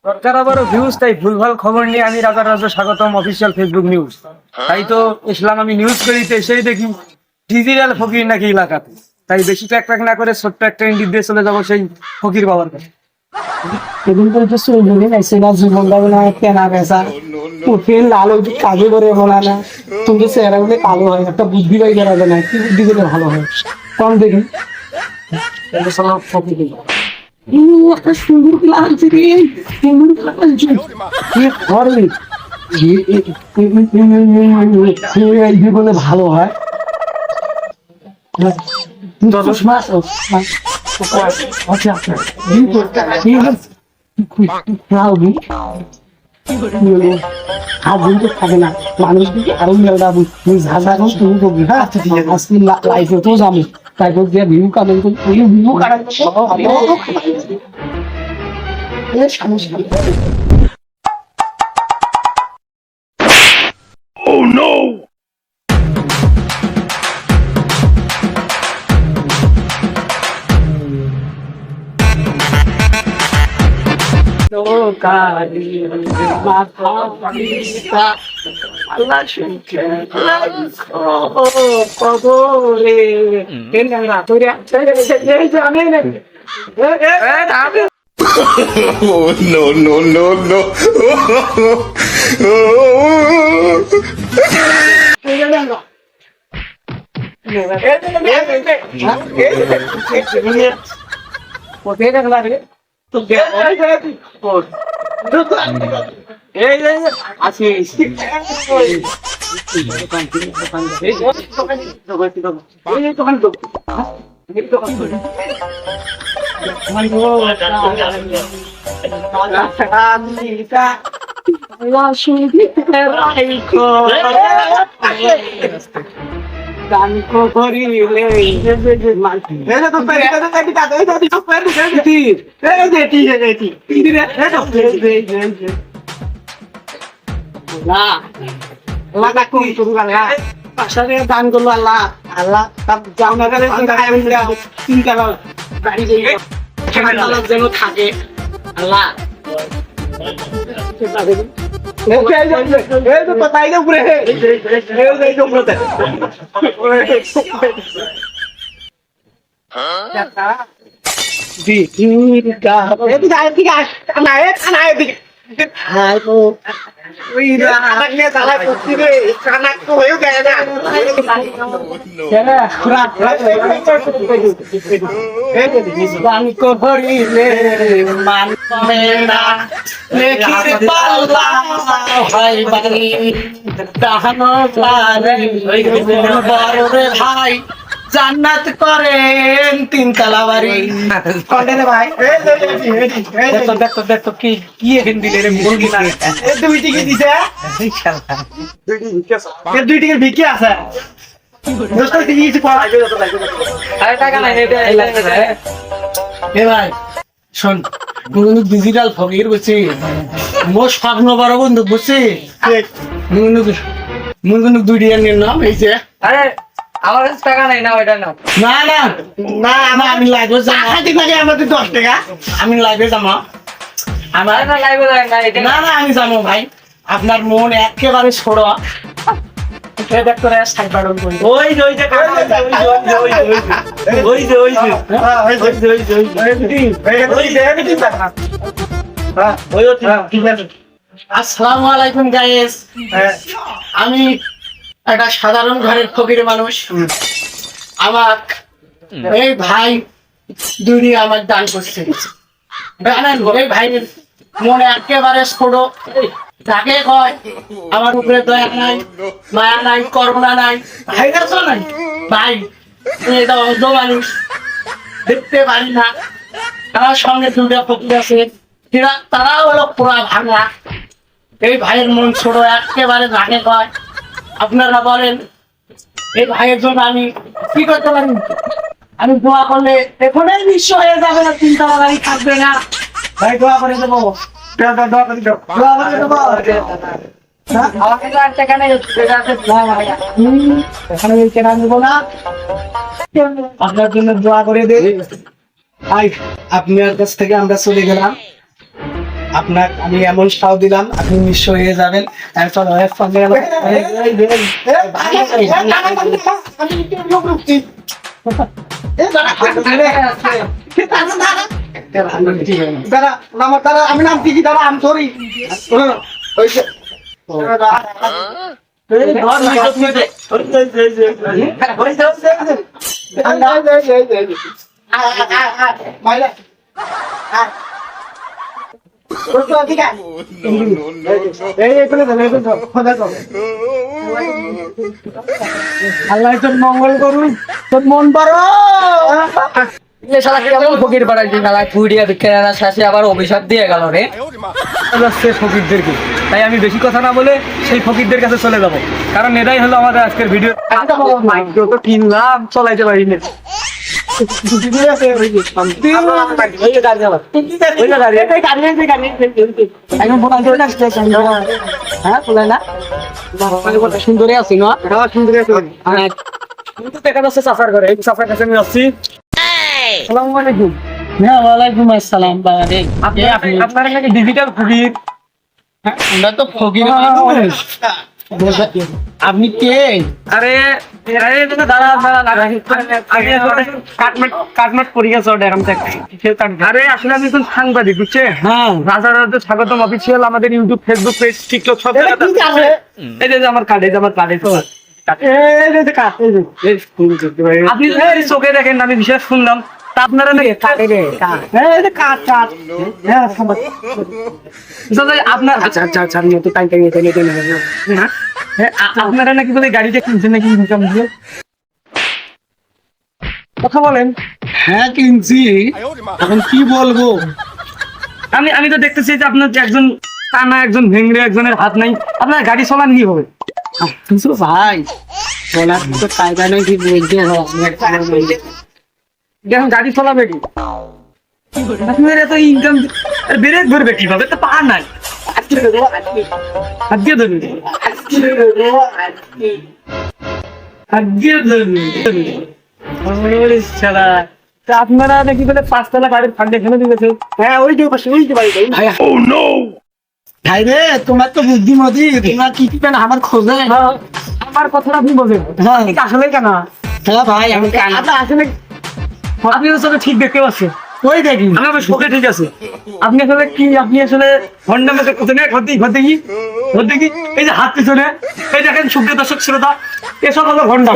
দরকার আবারও ভিউজ, তাই ভুলভাল খবর নিয়ে আমি রাজা রাজা স্বাগতম অফিসিয়াল ফেসবুক নিউজ। তাই তো ইসলাম আমি নিউজ করিতে এসেই দেখি ডিজিটাল ফকির নাকি এলাকাতে। তাই বেশি ট্যাক না করে ছোট্ট একটা ইঙ্গিত দিয়ে চলে যাবো সেই ফকির বাবার কাছে। সেদিন করে তো চলবে না, সেটা জীবনটা না কেনা বেচা উঠে লাল কাজে করে বলা না। তুমি চেহারা গুলো কালো হয়, একটা বুদ্ধি পাই করা যায় না, কি বুদ্ধি করলে ভালো হয় কম দেখি। একটা সুন্দর ক্লাস রে, সুন্দর ক্লাস জীবনে ভালো হয়। আচ্ছা হাত দিন তো থাকে না মানুষ দিকে আরো মেলদাবো তুমি ঝাঁঝা এখন শুরু করবি। হ্যাঁ আজকে লাইফে তো যাবো, তারপর দিয়ে ভিউ কামেন্ট করি ভিউ সমস্যা। আল্লাহ শুনছে কবরে Oh no no no no! কোথায় রাখলা রে? তো দান করিলে দান করলো আল্লাহ আল্লাহ যাও না চিন্তা গাড়ি যেন থাকে আল্লাহ। ভাই জান্নাত করেন তিনতলা বাড়ি ভাই। দেখো দেখো কি কি এখান দিলে রে মুরগি না দুই টিকিট দিছে, দুই টিকিট বিক্রি আছে ভাই। শোন ডিজিটাল ফকির বুঝছি মোর স্বপ্ন বড় বন্ধু বুঝছি দুই টিকিট নাম এই যে আমার কাছে টাকা নাই না, ওইটা নাও। না না না আমি লাগবে আমাদের 10 টাকা আমি লাগবে যাবো আমার না লাইভে না, এটা না না আমি যাবো ভাই। আপনার মন একেবারে ছোড়া আসসালামু আলাইকুম গাইস। আমি একটা সাধারণ ঘরের ফকির মানুষ। আমার এই ভাই দুই আমার দান করছে। এই ভাইয়ের মনে একেবারে ছোট, তাকে কয় আমার উপরে দয়া নাই, মায়া নাই, করুণা নাই, ভাই কাছে নাই। ভাই এটা অন্ধ মানুষ, দেখতে পারি না। আমার সঙ্গে দুটা ফকির আছে, তারাও হলো পুরা ভাঙা। এই ভাইয়ের মন ছোট, একেবারে তাকে কয় আপনারা বলেন এই ভাইয়ের জন্য আমি কি করতে পারি? আমি দোয়া করলে এখনই নিঃস্ব হয়ে যাবে না, চিন্তা ভাবনা থাকবে না। ভাই দোয়া করে দেবো, দোয়া করে দেবো। আমাকে তো আর টাকা নেই, এখানে কেনা দেবো না। আপনার জন্য দোয়া করে দে ভাই। আপনার কাছ থেকে আমরা চলে গেলাম। আপনার আমি এমন সাও দিলাম আপনি নিঃস্ব হয়ে যাবেন। চলো সঙ্গে আমি নাম কি দাঁড়া আমি সরি আল্লাহ তোর মঙ্গল করুন, তোর মন পারো। শালা কেমন ফকির বাড়াইছি শালা ফুড়িয়া বিক্রি আনা শেষে আবার অভিশাপ দিয়ে গেল রে। যাচ্ছে ফকিরদেরকে, তাই আমি বেশি কথা না বলে সেই ফকিরদের কাছে চলে যাব, কারণ এটাই হলো আমাদের আজকের ভিডিও। মাইক্রো তো কিনলাম, চলাইতে পারি না। সুন্দরী আছি না দেখা যাচ্ছে চাচার ঘরে, এই চাচার কাছে আমি যাচ্ছি। আসসালামু আলাইকুম। হ্যাঁ ওয়ালাইকুম আসসালাম বাবা রে। আপনারা নাকি ডিজিটাল ফকির? আমরা তো ফকির আপনি কে? আরে আরে আসলে আমি এখন সাংবাদিক, বুঝছে? হ্যাঁ রাজা রাজা স্বাগতম অফিসিয়াল আমাদের ইউটিউব, ফেসবুক পেজ, টিকটক সব জায়গাতে। এই যে আমার কার্ড, এই যে আমার কার্ড, আপনি তো এই চোখে দেখেন না, আমি বিশেষ শুনলাম। তা আপনারা নাকি আপনার আচ্ছা আচ্ছা আচ্ছা আমি তো টাইম আপনারা নাকি বলে গাড়িটা কিনছেন নাকি ইনকাম দিয়ে? কথা বলেন। হ্যাঁ কিনছি, এখন কি বলবো? আমি তো দেখতেছি যে আপনার যে একজন টানা, একজন ভেঙড়ে, একজনের হাত নাই, আপনার গাড়ি চালান কি হবে? কিছু ভাই বলার তো কায়দা নেই, কি বলতে এখন গাড়ি চালাবে কি? আপনার এত ইনকাম ব্রেক ধরবে কিভাবে? তো পা নাই, হাত দিয়ে ধরবে, হাত দিয়ে ধরবে। তা আপনারা নাকি বলে 5 তলা গাড়ির ফান্ডে ফেলে দিয়েছে? হ্যাঁ ওই যে পাশে, ওই যে বাড়ি ভাই রে, তোমার তো বুদ্ধিমতী, তোমার কি কি পেন আমার খোঁজে। আমার কথাটা আপনি বোঝেন? হ্যাঁ আসলে কেন হ্যাঁ ভাই আমি আসলে আপনি তো চোখে ঠিক দেখতে পাচ্ছেন। ওই দেখি আমার চোখে ঠিক আছে। আপনি আসলে কি, আপনি আসলে হন্ডা মধ্যে কোথায় ঘর দেখি এই যে হাত পিছনে, এই দেখেন সুপ্রিয় দর্শক শ্রোতা, এসব হলো হন্ডা।